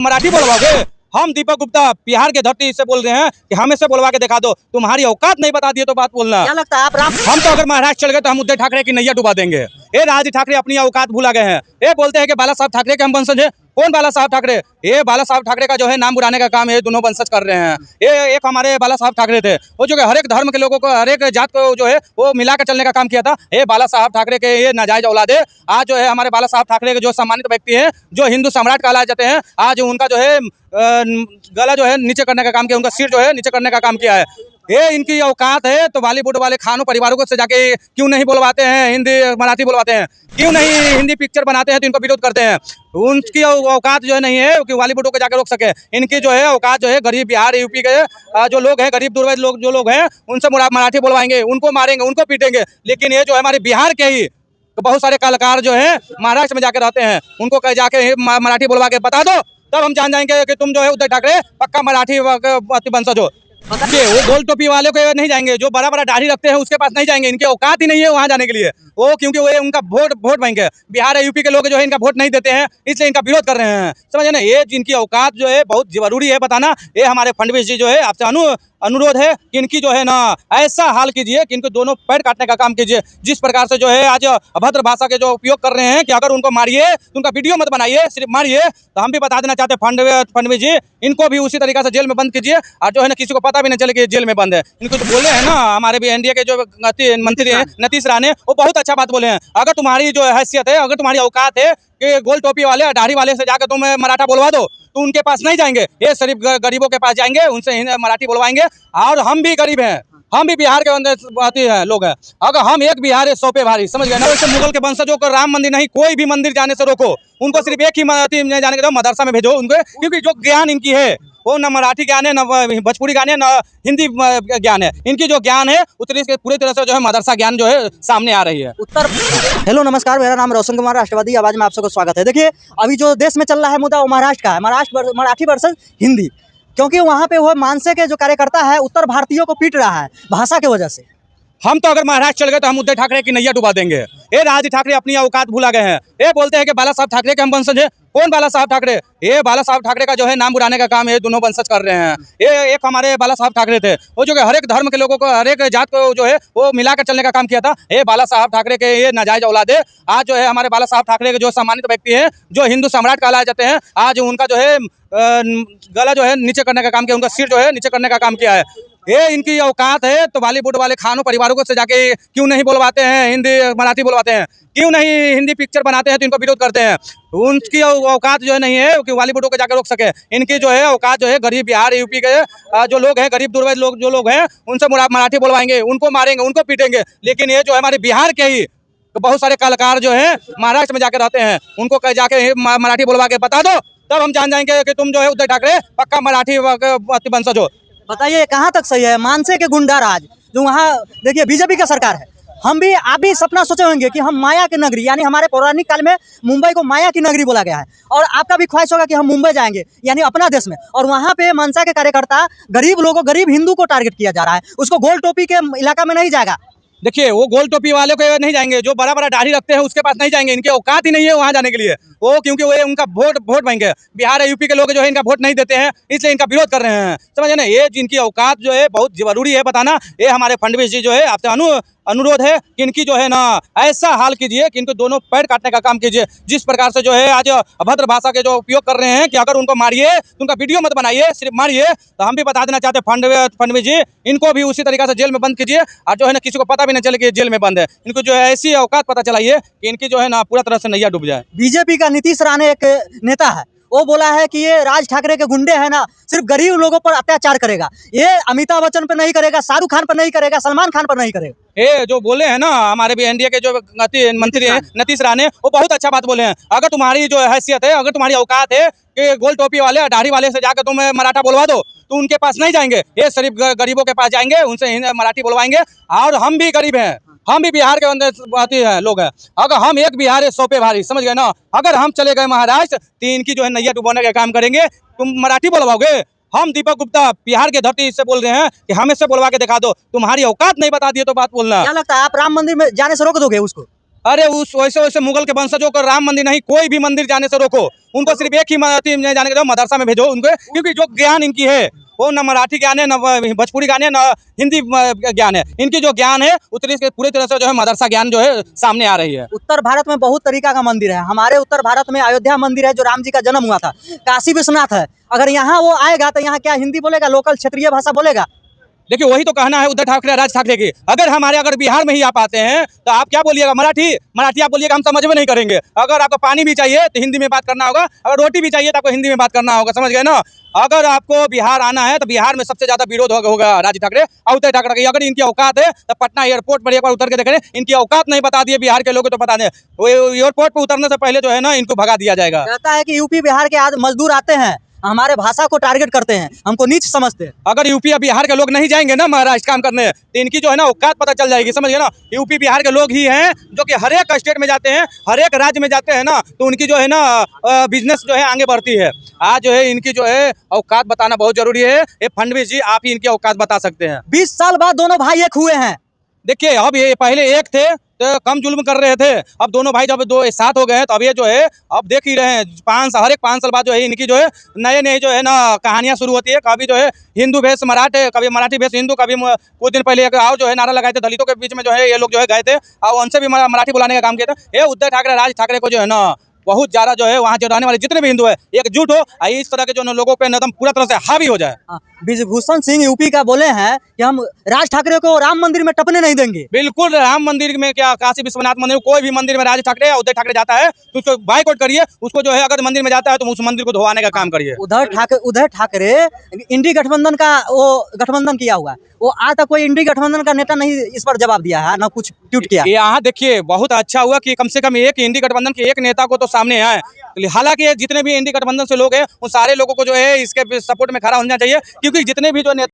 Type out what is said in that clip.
मराठी बोलवाओगे? हम दीपक गुप्ता बिहार के धरती से बोल रहे हैं कि हमें से बोलवा के दिखा दो। तुम्हारी औकात नहीं बता दिए तो बात बोलना। क्या लगता है आप हम तो अगर महाराष्ट्र चल गए तो हम उद्धव ठाकरे की नैया डुबा देंगे। ये राज ठाकरे अपनी औकात भूला गए हैं। ये बोलते हैं कि बाला साहब ठाकरे के हम वंशज हैं। कौन बाला साहब ठाकरे? ये बाला साहब ठाकरे का जो है नाम बुलाने का काम ये दोनों वंशज कर रहे हैं। ये एक हमारे बाला साहब ठाकरे थे, वो जो हर एक धर्म के लोगों को, हर एक जात को जो है वो मिला कर चलने का काम किया था। ये बाला साहब ठाकरे के ये नाजायज औलाद है। आज जो है हमारे बाला साहब ठाकरे के जो सम्मानित व्यक्ति हैं, जो हिंदू सम्राट कहलाए जाते हैं, आज उनका जो है गला जो है नीचे करने का काम किया, उनका सिर जो है नीचे करने का काम किया है। ये इनकी औकात है तो बॉलीवुड वाले खानों परिवारों को से जाके क्यों नहीं बोलवाते हैं, हिंदी मराठी बोलवाते हैं? क्यों नहीं हिंदी पिक्चर बनाते हैं तो इनको विरोध करते हैं? उनकी औकात जो है नहीं है कि बॉलीवुड को जाकर रोक सके। इनकी जो है औकात जो है गरीब बिहार यूपी के जो लोग हैं, गरीब दुर्बल लोग जो लोग हैं, उनसे मराठी बोलवाएंगे, उनको मारेंगे, उनको पीटेंगे। लेकिन ये जो है हमारे बिहार के ही तो बहुत सारे कलाकार जो है महाराष्ट्र में जाकर रहते हैं, उनको कह जाके मराठी बोलवा के बता दो, तब हम जान जाएंगे कि तुम जो है उद्धव ठाकरे पक्का मराठी वंशज हो। वो गोल टोपी वाले को नहीं जाएंगे, जो बड़ा बड़ा दाढ़ी रखते हैं उसके पास नहीं जाएंगे। इनके औकात ही नहीं है वहां जाने के लिए। वो क्योंकि वो उनका वोट बैंक है। बिहार और यूपी के लोग जो है इनका वोट नहीं देते हैं, इसलिए इनका विरोध कर रहे हैं। समझे ना? ये जिनकी औकात जो है बहुत जरूरी है बताना। ये हमारे फडणवीस जी जो है आपसे अनुरोध है कि इनकी जो है ना ऐसा हाल कीजिए कि इनको दोनों पैर काटने का काम कीजिए। जिस प्रकार से जो है आज अभद्र भाषा के जो उपयोग कर रहे हैं कि अगर उनको मारिए तो उनका वीडियो मत बनाइए, सिर्फ मारिए। तो हम भी बता देना चाहते हैं फडणवीस जी, इनको भी उसी तरीका से जेल में बंद कीजिए और जो है ना किसी को पता भी नहीं चले कि जेल में बंद है। इनको जो बोले हैं ना हमारे भी एनडीए के जो मंत्री हैं नीतीश राणे, वो बहुत अच्छा बात बोले हैं। अगर तुम्हारी जो हैसियत है, अगर तुम्हारी औकात है कि गोल टोपी वाले दाढ़ी वाले से जाकर तुम मराठा बोलवा दो, तो उनके पास नहीं जाएंगे। ये सिर्फ गरीबों के पास जाएंगे, उनसे मराठी बोलवाएंगे। और हम भी गरीब हैं, हम भी बिहार के अंदर लोग हैं। अगर हम एक बिहार है 100 पे भारी, समझ गए ना? वैसे मुगल के वंशजों को राम मंदिर नहीं, कोई भी मंदिर जाने से रोको। उनको सिर्फ एक ही जाने के दो, मदरसा में भेजो उनको, क्योंकि जो ज्ञान इनकी है वो न मराठी ज्ञान है, न भोजपुरी ज्ञान है, न हिंदी ज्ञान है। इनकी जो ज्ञान है उतनी पूरी तरह से जो है मदरसा ज्ञान जो है सामने आ रही है। हेलो नमस्कार, मेरा नाम रोशन कुमार, राष्ट्रवादी आवाज में आप सबको स्वागत है। देखिए, अभी जो देश में चल रहा है मुद्दा वो महाराष्ट्र का है। महाराष्ट्र मराठी वर्सेस हिंदी, क्योंकि वहाँ पे वो मानसे के जो कार्यकर्ता है उत्तर भारतीयों को पीट रहा है भाषा की वजह से। हम तो अगर महाराष्ट्र चल गए तो हम उद्धव ठाकरे की नैया डुबा देंगे। ये राज ठाकरे अपनी औकात भूला गए हैं। ये बोलते हैं कि बाला साहब ठाकरे के हम वंशज हैं। कौन बाला साहब ठाकरे? ये बाला साहब ठाकरे का जो है नाम बुलाने का काम ये दोनों वंशज कर रहे हैं। ये एक हमारे बाला साहब ठाकरे थे, वो जो हर एक धर्म के लोगों को, हर एक जात को जो है वो मिला कर चलने का काम किया था। ये बाला साहब ठाकरे के ये नाजायज औलाद है। आज जो है हमारे बाला साहब ठाकरे के जो सम्मानित व्यक्ति हैं, जो हिंदू सम्राट कहलाए जाते हैं, आज उनका जो है गला जो है नीचे करने का काम किया, उनका सिर जो है नीचे करने का काम किया है। ये इनकी औकात है तो बॉलीवुड वाले खानों परिवारों को से जाके क्यों नहीं बोलवाते हैं, हिंदी मराठी बोलवाते हैं? क्यों नहीं हिंदी पिक्चर बनाते हैं तो इनको विरोध करते हैं? उनकी औकात जो है नहीं है कि बॉलीवुड को जाकर रोक सके। इनकी जो है औकात जो है गरीब बिहार यूपी के जो लोग हैं, गरीब दुर्बल लोग जो लोग हैं, उनसे मराठी बोलवाएंगे, उनको मारेंगे, उनको पीटेंगे। लेकिन ये जो है हमारे बिहार के ही तो बहुत सारे कलाकार जो है महाराष्ट्र में जाकर रहते हैं, उनको कह जाके मराठी बोलवा के बता दो, तब हम जान जाएंगे कि तुम जो है उद्धव ठाकरे पक्का मराठी वंशज हो। बताइए कहाँ तक सही है? मानसे के गुंडा राज जो वहाँ, देखिए बीजेपी का सरकार है। हम भी, आप भी सपना सोचे होंगे कि हम माया की नगरी, यानी हमारे पौराणिक काल में मुंबई को माया की नगरी बोला गया है, और आपका भी ख्वाहिश होगा कि हम मुंबई जाएंगे, यानी अपना देश में। और वहाँ पे मनसा के कार्यकर्ता गरीब लोगों, गरीब हिंदू को टारगेट किया जा रहा है। उसको गोल टोपी के इलाका में नहीं जाएगा। देखिए, वो गोल टोपी वाले को नहीं जाएंगे, जो बड़ा बड़ा दाढ़ी रखते हैं उसके पास नहीं जाएंगे। इनके औकात ही नहीं है वहां जाने के लिए। वो क्योंकि वो उनका वोट बैंक है। बिहार और यूपी के लोग जो है इनका वोट नहीं देते हैं, इसलिए इनका विरोध कर रहे हैं। समझे ना? ये जिनकी औकात जो है बहुत जरूरी है बताना। ये हमारे फडणवीस जी जो है आपसे अनुरोध है कि इनकी जो है ना ऐसा हाल कीजिए कि इनको दोनों पैर काटने का काम कीजिए। जिस प्रकार से जो है आज अभद्र भाषा के जो उपयोग कर रहे हैं कि अगर उनको मारिए तो उनका वीडियो मत बनाइए, सिर्फ मारिए। तो हम भी बता देना चाहते हैं फडणवीस जी, इनको भी उसी तरीका से जेल में बंद कीजिए और जो है ना किसी को पता भी नहीं चले कि जेल में बंद है। इनको जो है ऐसी औकात पता चलाइए कि इनकी जो है ना पूरा तरह से नैया डूब जाए। बीजेपी का नीतीश राणे एक नेता है, वो बोला है कि ये राज ठाकरे के गुंडे हैं ना, सिर्फ गरीब लोगों पर अत्याचार करेगा। ये अमिताभ बच्चन पर नहीं करेगा, शाहरुख खान पर नहीं करेगा, सलमान खान पर नहीं करेगा। ये जो बोले हैं ना हमारे भी एनडीए के जो मंत्री हैं नीतीश राणे, वो बहुत अच्छा बात बोले हैं। अगर तुम्हारी जो हैसियत है, अगर तुम्हारी औकात है कि गोल टोपी वाले दाढ़ी वाले से जाकर तुम मराठा बोलवा दो, तो उनके पास नहीं जाएंगे। ये सिर्फ गरीबों के पास जाएंगे, उनसे मराठी बोलवाएंगे। और हम भी गरीब हैं, हम भी बिहार के अंदर लोग हैं। अगर हम एक बिहार है 100 पे भारी, समझ गए ना? अगर हम चले गए महाराष्ट्र तो इनकी जो है नैया डुबाने का काम करेंगे। तुम मराठी बोलवाओगे? हम दीपक गुप्ता बिहार के धरती से बोल रहे हैं कि हमें से बोलवा के दिखा दो। तुम्हारी औकात नहीं बता दिए तो बात बोलना। क्या लगता है आप राम मंदिर में जाने से रोक दोगे उसको? अरे उस वैसे वैसे मुगल के वंशजों को राम मंदिर नहीं, कोई भी मंदिर जाने से रोको। उनको सिर्फ एक ही जाने के दो, मदरसा में भेजो उनको, क्योंकि जो ज्ञान इनकी है वो न मराठी ज्ञान है, न भोजपुरी ज्ञान है, न हिंदी ज्ञान है। इनकी जो ज्ञान है उतनी पूरी तरह से जो है मदरसा ज्ञान जो है सामने आ रही है। उत्तर भारत में बहुत तरीका का मंदिर है। हमारे उत्तर भारत में अयोध्या मंदिर है, जो राम जी का जन्म हुआ था। काशी विश्वनाथ है। अगर यहाँ वो आएगा तो यहाँ क्या हिंदी बोलेगा, लोकल क्षेत्रीय भाषा बोलेगा? देखिए वही तो कहना है उद्धव ठाकरे, राज ठाकरे की। अगर बिहार में ही आप आते हैं तो आप क्या बोलिएगा, मराठी आप बोलिएगा, हम समझ में नहीं करेंगे। अगर आपको पानी भी चाहिए तो हिंदी में बात करना होगा, अगर रोटी भी चाहिए तो आपको हिंदी में बात करना होगा, समझ गए ना। अगर आपको बिहार आना है तो बिहार में सबसे ज्यादा विरोध होगा राज ठाकरे और उद्धव ठाकरे की। अगर इनकी औकात है तो पटना एयरपोर्ट पर एक बार उतर के देखें, इनकी औकात नहीं बता दिए बिहार के लोगों को, तो बता दें वो एयरपोर्ट पर उतरने से पहले जो है ना इनको भगा दिया जाएगा। कहता है कि यूपी बिहार के आज मजदूर आते हैं, हमारे भाषा को टारगेट करते हैं, हमको नीच समझते हैं। अगर यूपी और बिहार के लोग नहीं जाएंगे ना महाराष्ट्र काम करने तो इनकी जो है ना औकात पता चल जाएगी, समझ गए ना। यूपी बिहार के लोग ही हैं जो कि हर एक स्टेट में जाते हैं, हर एक राज्य में जाते हैं ना, तो उनकी जो है ना बिजनेस जो है आगे बढ़ती है। आज जो है इनकी जो है औकात बताना बहुत जरूरी है। ये फडणवीस जी, आप ही इनकी औकात बता सकते हैं। 20 साल बाद दोनों भाई एक हुए हैं। देखिए अब ये पहले एक थे तो कम जुल्म कर रहे थे, अब दोनों भाई जब दो साथ हो गए हैं तो अब ये जो है अब देख ही रहे हैं, हर एक 5 साल बाद जो है इनकी जो है नए जो है ना कहानियां शुरू होती है। कभी जो है हिंदू भेष मराठी, कभी मराठी भेष हिंदू, कभी कुछ दिन पहले आओ जो है नारा लगाए थे दलितों के बीच में, जो है ये लोग जो है गए थे और उनसे भी मराठी बुलाने का काम किया था। ये उद्धव ठाकरे, राज ठाकरे को जो है ना बहुत ज्यादा जो है वहाँ जो रहने वाले जितने भी हिंदू है एकजुट हो, इस तरह के जो लोगों पे एकदम पूरा तरह से हावी हो जाए। ब्रिजभूषण सिंह यूपी का बोले हैं कि हम राज ठाकरे को राम मंदिर में टपने नहीं देंगे। बिल्कुल, राम मंदिर में क्या, काशी विश्वनाथ मंदिर, कोई भी मंदिर में राज ठाकरे या उद्धव ठाकरे जाता है तो उसको बाइकआउट करिए। उसको जो है अगर मंदिर में जाता है तो उस मंदिर को धोवाने का काम करिए। उद्धव ठाकरे इंडी गठबंधन का वो गठबंधन किया हुआ है, वो आज तक कोई इंडी गठबंधन का नेता नहीं इस पर जवाब दिया है, ना कुछ ट्वीट किया। यहाँ देखिए बहुत अच्छा हुआ कि कम से कम एक इंडी गठबंधन के एक नेता को तो सामने आए। हालांकि जितने भी इंडी गठबंधन से लोग हैं उन सारे लोगों को जो है इसके सपोर्ट में खड़ा होना चाहिए, क्योंकि जितने भी जो